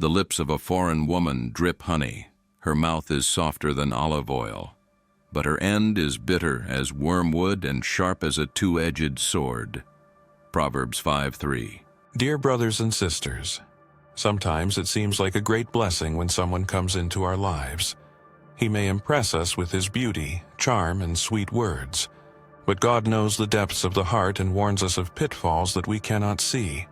The lips of a foreign woman drip honey. Her mouth is softer than olive oil, but her end is bitter as wormwood and sharp as a two-edged sword. Proverbs 5:3. Dear brothers and sisters, sometimes it seems like a great blessing when someone comes into our lives. He may impress us with his beauty, charm, and sweet words, but God knows the depths of the heart and warns us of pitfalls that we cannot see.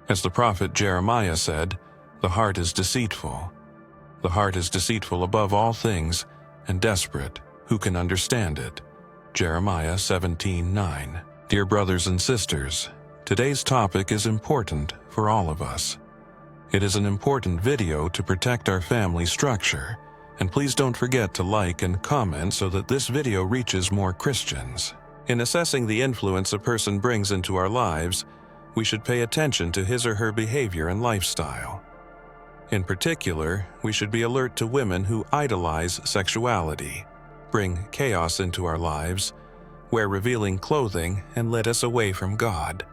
As the prophet Jeremiah said, "The heart is deceitful. The heart is deceitful above all things and desperate. Who can understand it?" Jeremiah 17:9. Dear brothers and sisters, today's topic is important for all of us. It is an important video to protect our family structure, and please don't forget to like and comment so that this video reaches more Christians. In assessing the influence a person brings into our lives, we should pay attention to his or her behavior and lifestyle. In particular, we should be alert to women who idolize sexuality, bring chaos into our lives, wear revealing clothing, and lead us away from God.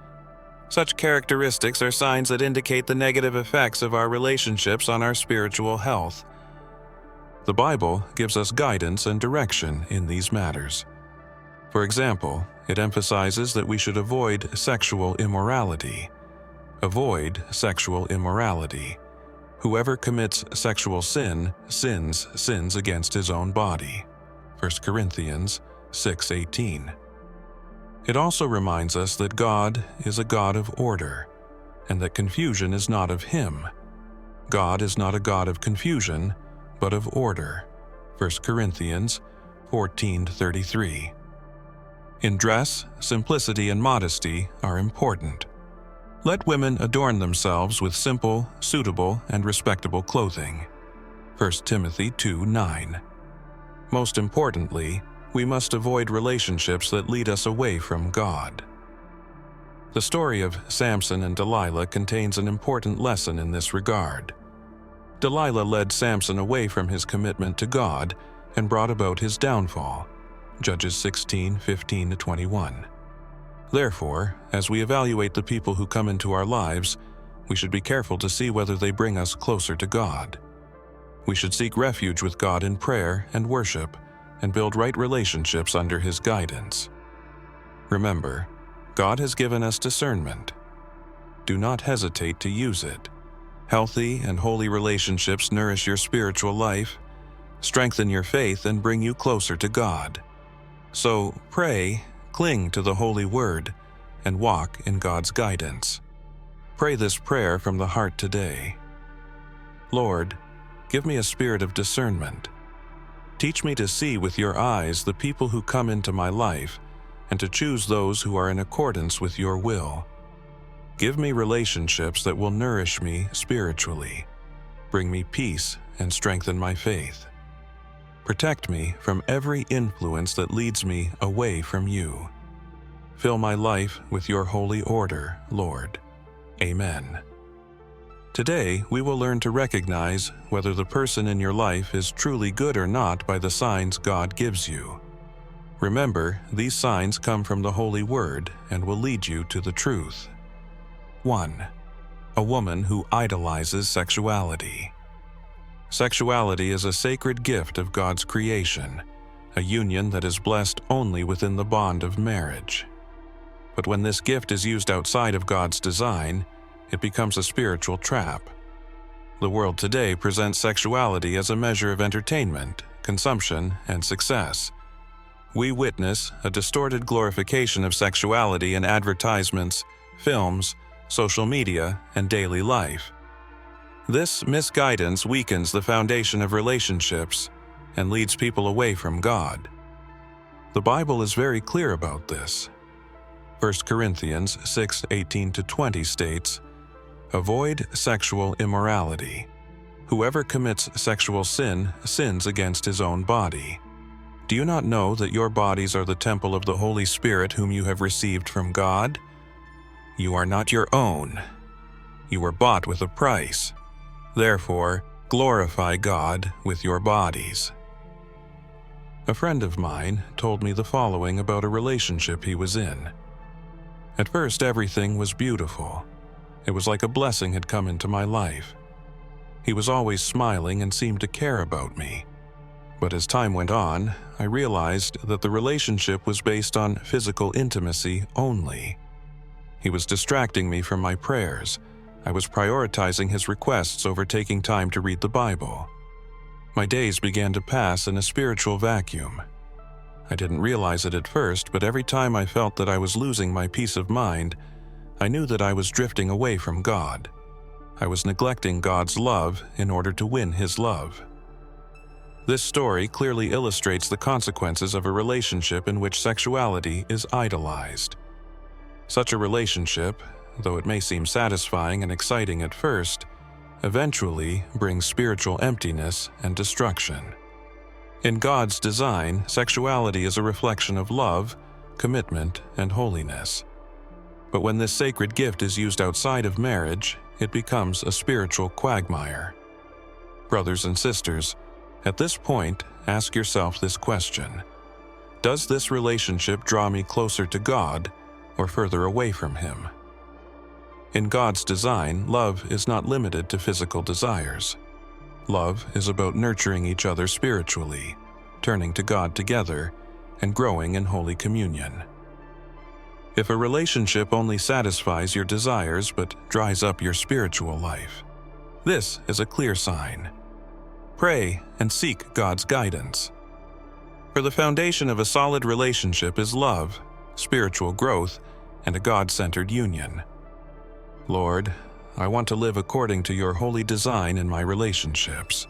Such characteristics are signs that indicate the negative effects of our relationships on our spiritual health. The Bible gives us guidance and direction in these matters. For example, it emphasizes that we should avoid sexual immorality. Avoid sexual immorality. Whoever commits sexual sin sins against his own body. 1 Corinthians 6:18. It also reminds us that God is a God of order, and that confusion is not of Him. God is not a God of confusion, but of order. 1 Corinthians 14:33. In dress, simplicity and modesty are important. Let women adorn themselves with simple, suitable, and respectable clothing. 1 Timothy 2:9. Most importantly, we must avoid relationships that lead us away from God. The story of Samson and Delilah contains an important lesson in this regard. Delilah led Samson away from his commitment to God and brought about his downfall. Judges 16:15-21. Therefore, as we evaluate the people who come into our lives, we should be careful to see whether they bring us closer to God. We should seek refuge with God in prayer and worship, and build right relationships under His guidance. Remember, God has given us discernment. Do not hesitate to use it. Healthy and holy relationships nourish your spiritual life, strengthen your faith, and bring you closer to God. So pray, cling to the Holy Word, and walk in God's guidance. Pray this prayer from the heart today. Lord, give me a spirit of discernment. Teach me to see with your eyes the people who come into my life, and to choose those who are in accordance with your will. Give me relationships that will nourish me spiritually, bring me peace, and strengthen my faith. Protect me from every influence that leads me away from you. Fill my life with your holy order, Lord. Amen. Today, we will learn to recognize whether the person in your life is truly good or not by the signs God gives you. Remember, these signs come from the Holy Word and will lead you to the truth. 1. A woman who idolizes sexuality. Sexuality is a sacred gift of God's creation, a union that is blessed only within the bond of marriage. But when this gift is used outside of God's design, it becomes a spiritual trap. The world today presents sexuality as a measure of entertainment, consumption, and success. We witness a distorted glorification of sexuality in advertisements, films, social media, and daily life. This misguidance weakens the foundation of relationships and leads people away from God. The Bible is very clear about this. 1 Corinthians 6:18-20 states, "Avoid sexual immorality. Whoever commits sexual sin sins against his own body. Do you not know that your bodies are the temple of the Holy Spirit whom you have received from God? You are not your own. You were bought with a price. Therefore, glorify God with your bodies." A friend of mine told me the following about a relationship he was in. At first, everything was beautiful. It was like a blessing had come into my life. He was always smiling and seemed to care about me. But as time went on, I realized that the relationship was based on physical intimacy only. He was distracting me from my prayers. I was prioritizing his requests over taking time to read the Bible. My days began to pass in a spiritual vacuum. I didn't realize it at first, but every time I felt that I was losing my peace of mind, I knew that I was drifting away from God. I was neglecting God's love in order to win His love. This story clearly illustrates the consequences of a relationship in which sexuality is idolized. Such a relationship, though it may seem satisfying and exciting at first, eventually brings spiritual emptiness and destruction. In God's design, sexuality is a reflection of love, commitment, and holiness. But when this sacred gift is used outside of marriage, it becomes a spiritual quagmire. Brothers and sisters, at this point, ask yourself this question: does this relationship draw me closer to God or further away from Him? In God's design, love is not limited to physical desires. Love is about nurturing each other spiritually, turning to God together, and growing in holy communion. If a relationship only satisfies your desires but dries up your spiritual life, this is a clear sign. Pray and seek God's guidance. For the foundation of a solid relationship is love, spiritual growth, and a God-centered union. Lord, I want to live according to your holy design in my relationships.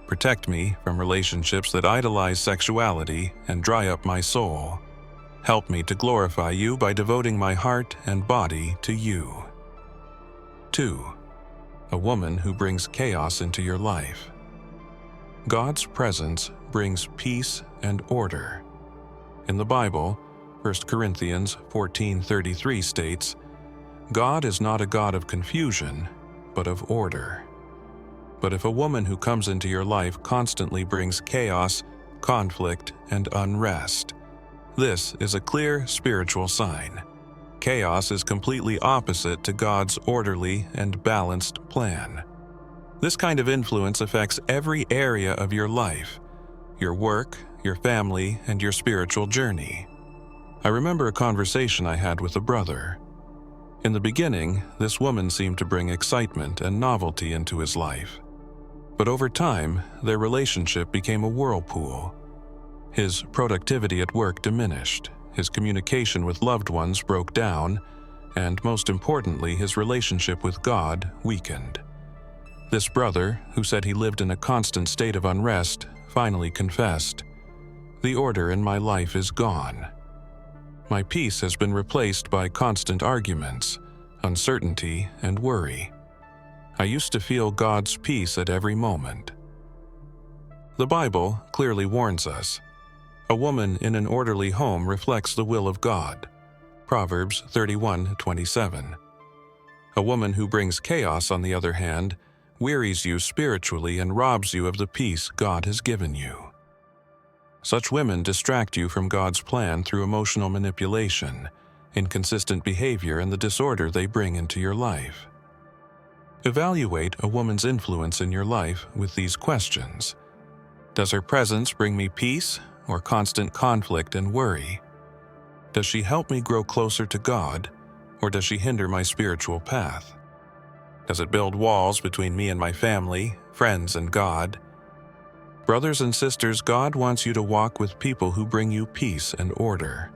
Protect me from relationships that idolize sexuality and dry up my soul. Help me to glorify you by devoting my heart and body to you. 2. A woman who brings chaos into your life. God's presence brings peace and order. In the Bible, 1 Corinthians 14:33 states, God is not a God of confusion, but of order. But if a woman who comes into your life constantly brings chaos, conflict, and unrest, this is a clear spiritual sign. Chaos is completely opposite to God's orderly and balanced plan. This kind of influence affects every area of your life, your work, your family, and your spiritual journey. I remember a conversation I had with a brother. In the beginning, this woman seemed to bring excitement and novelty into his life. But over time, their relationship became a whirlpool. His productivity at work diminished, his communication with loved ones broke down, and most importantly, his relationship with God weakened. This brother, who said he lived in a constant state of unrest, finally confessed, "The order in my life is gone. My peace has been replaced by constant arguments, uncertainty, and worry. I used to feel God's peace at every moment." The Bible clearly warns us. A woman in an orderly home reflects the will of God. Proverbs 31:27. A woman who brings chaos, on the other hand, wearies you spiritually and robs you of the peace God has given you. Such women distract you from God's plan through emotional manipulation, inconsistent behavior, and the disorder they bring into your life. Evaluate a woman's influence in your life with these questions. Does her presence bring me peace or constant conflict and worry? Does she help me grow closer to God, or does she hinder my spiritual path? Does it build walls between me and my family, friends, and God? Brothers and sisters, God wants you to walk with people who bring you peace and order.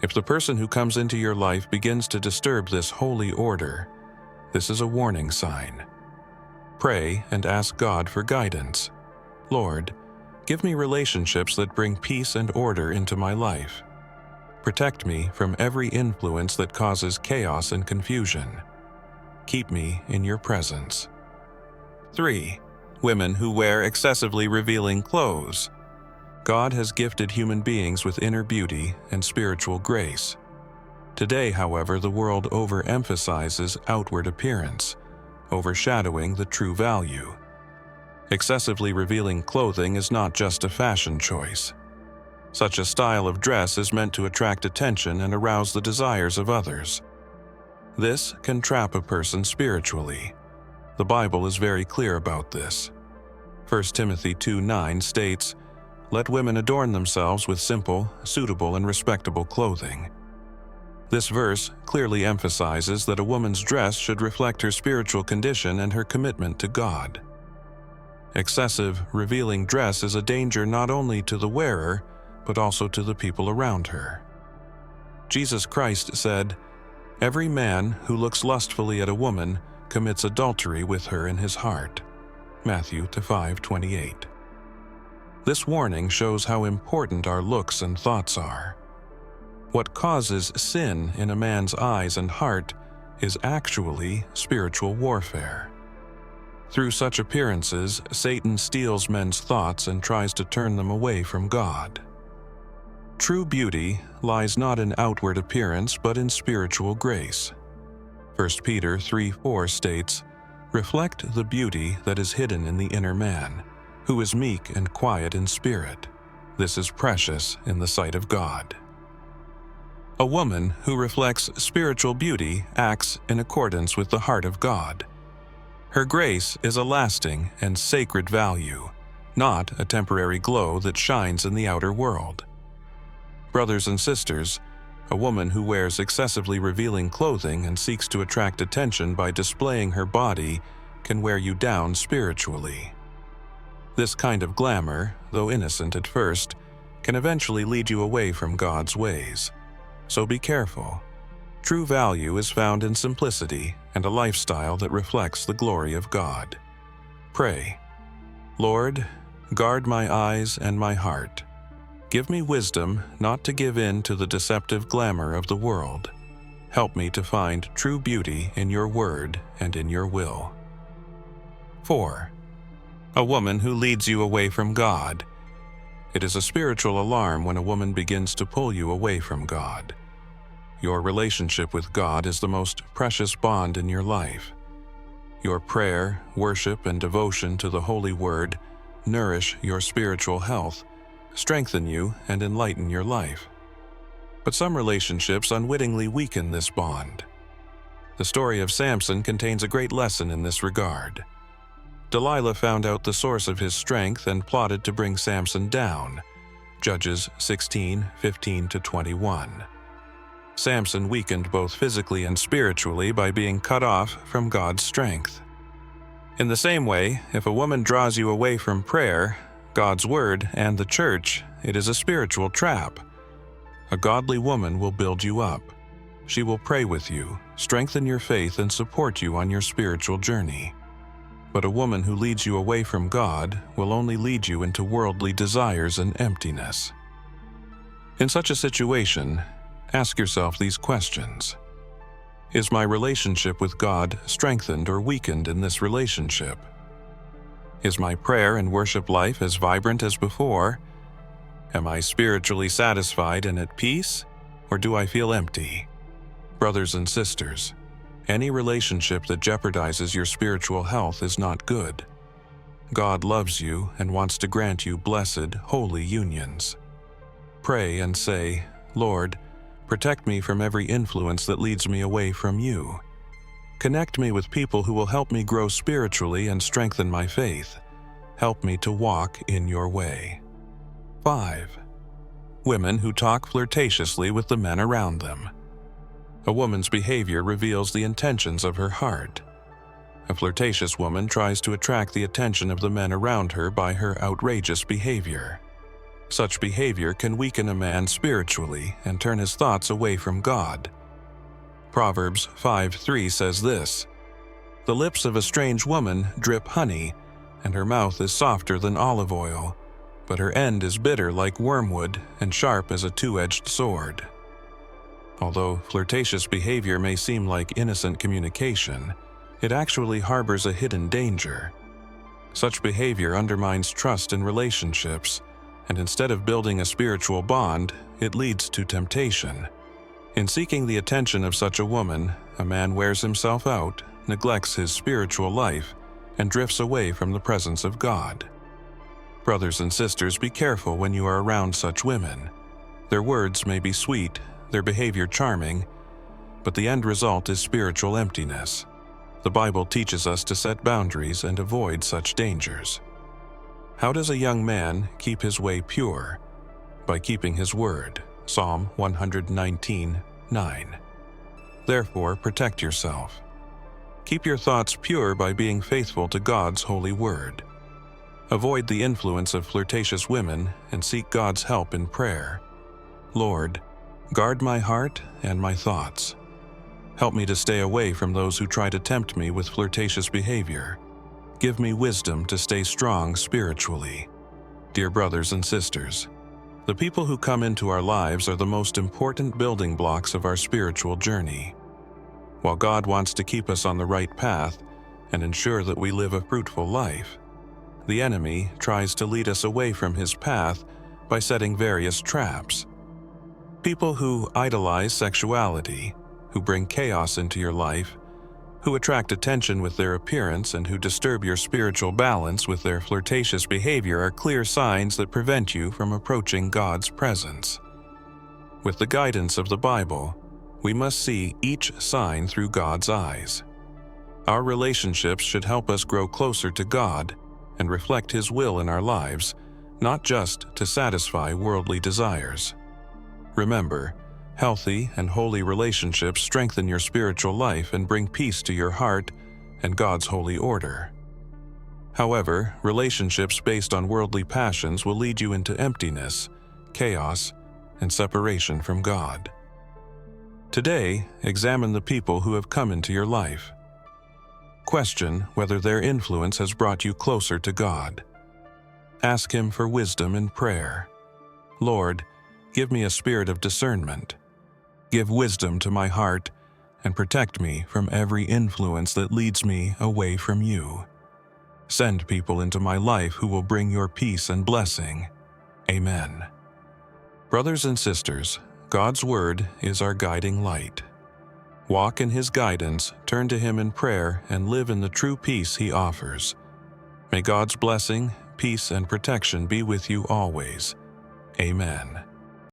If the person who comes into your life begins to disturb this holy order, this is a warning sign. Pray and ask God for guidance. Lord, give me relationships that bring peace and order into my life. Protect me from every influence that causes chaos and confusion. Keep me in your presence. 3. Women who wear excessively revealing clothes. God has gifted human beings with inner beauty and spiritual grace. Today, however, the world overemphasizes outward appearance, overshadowing the true value. Excessively revealing clothing is not just a fashion choice. Such a style of dress is meant to attract attention and arouse the desires of others. This can trap a person spiritually. The Bible is very clear about this. 1 Timothy 2:9 states, "Let women adorn themselves with simple, suitable, and respectable clothing." This verse clearly emphasizes that a woman's dress should reflect her spiritual condition and her commitment to God. Excessive, revealing dress is a danger not only to the wearer, but also to the people around her. Jesus Christ said, "Every man who looks lustfully at a woman commits adultery with her in his heart." Matthew 5:28. This warning shows how important our looks and thoughts are. What causes sin in a man's eyes and heart is actually spiritual warfare. Through such appearances, Satan steals men's thoughts and tries to turn them away from God. True beauty lies not in outward appearance but in spiritual grace. 1 Peter 3:4 states, "Reflect the beauty that is hidden in the inner man, who is meek and quiet in spirit. This is precious in the sight of God." A woman who reflects spiritual beauty acts in accordance with the heart of God. Her grace is a lasting and sacred value, not a temporary glow that shines in the outer world. Brothers and sisters, a woman who wears excessively revealing clothing and seeks to attract attention by displaying her body can wear you down spiritually. This kind of glamour, though innocent at first, can eventually lead you away from God's ways. So be careful. True value is found in simplicity and a lifestyle that reflects the glory of God. Pray, "Lord, guard my eyes and my heart. Give me wisdom not to give in to the deceptive glamour of the world. Help me to find true beauty in your word and in your will." 4. A woman who leads you away from God. It is a spiritual alarm when a woman begins to pull you away from God. Your relationship with God is the most precious bond in your life. Your prayer, worship, and devotion to the Holy Word nourish your spiritual health, strengthen you, and enlighten your life. But some relationships unwittingly weaken this bond. The story of Samson contains a great lesson in this regard. Delilah found out the source of his strength and plotted to bring Samson down. Judges 16:15-21. Samson weakened both physically and spiritually by being cut off from God's strength. In the same way, if a woman draws you away from prayer, God's Word, and the church, it is a spiritual trap. A godly woman will build you up. She will pray with you, strengthen your faith, and support you on your spiritual journey. But a woman who leads you away from God will only lead you into worldly desires and emptiness. In such a situation, ask yourself these questions. Is my relationship with God strengthened or weakened in this relationship? Is my prayer and worship life as vibrant as before? Am I spiritually satisfied and at peace, or do I feel empty? Brothers and sisters, any relationship that jeopardizes your spiritual health is not good. God loves you and wants to grant you blessed, holy unions. Pray and say, "Lord, protect me from every influence that leads me away from you. Connect me with people who will help me grow spiritually and strengthen my faith. Help me to walk in your way." 5. Women who talk flirtatiously with the men around them. A woman's behavior reveals the intentions of her heart. A flirtatious woman tries to attract the attention of the men around her by her outrageous behavior. Such behavior can weaken a man spiritually and turn his thoughts away from God. Proverbs 5:3 says this, "The lips of a strange woman drip honey, and her mouth is softer than olive oil, but her end is bitter like wormwood and sharp as a two-edged sword." Although flirtatious behavior may seem like innocent communication, it actually harbors a hidden danger. Such behavior undermines trust in relationships, and instead of building a spiritual bond, it leads to temptation. In seeking the attention of such a woman, a man wears himself out, neglects his spiritual life, and drifts away from the presence of God. Brothers and sisters, be careful when you are around such women. Their words may be sweet, their behavior charming, but the end result is spiritual emptiness. The Bible teaches us to set boundaries and avoid such dangers. How does a young man keep his way pure? By keeping his word. Psalm 119:9. Therefore, protect yourself. Keep your thoughts pure by being faithful to God's holy word. Avoid the influence of flirtatious women and seek God's help in prayer. Lord, guard my heart and my thoughts. Help me to stay away from those who try to tempt me with flirtatious behavior. Give me wisdom to stay strong spiritually. Dear brothers and sisters, the people who come into our lives are the most important building blocks of our spiritual journey. While God wants to keep us on the right path and ensure that we live a fruitful life, the enemy tries to lead us away from his path by setting various traps. People who idolize sexuality, who bring chaos into your life, who attract attention with their appearance and who disturb your spiritual balance with their flirtatious behavior are clear signs that prevent you from approaching God's presence. With the guidance of the Bible, we must see each sign through God's eyes. Our relationships should help us grow closer to God and reflect His will in our lives, not just to satisfy worldly desires. Remember, healthy and holy relationships strengthen your spiritual life and bring peace to your heart and God's holy order. However, relationships based on worldly passions will lead you into emptiness, chaos, and separation from God. Today, examine the people who have come into your life. Question whether their influence has brought you closer to God. Ask Him for wisdom in prayer. Lord, give me a spirit of discernment. Give wisdom to my heart and protect me from every influence that leads me away from you. Send people into my life who will bring your peace and blessing. Amen. Brothers and sisters, God's Word is our guiding light. Walk in His guidance, turn to Him in prayer, and live in the true peace He offers. May God's blessing, peace, and protection be with you always. Amen.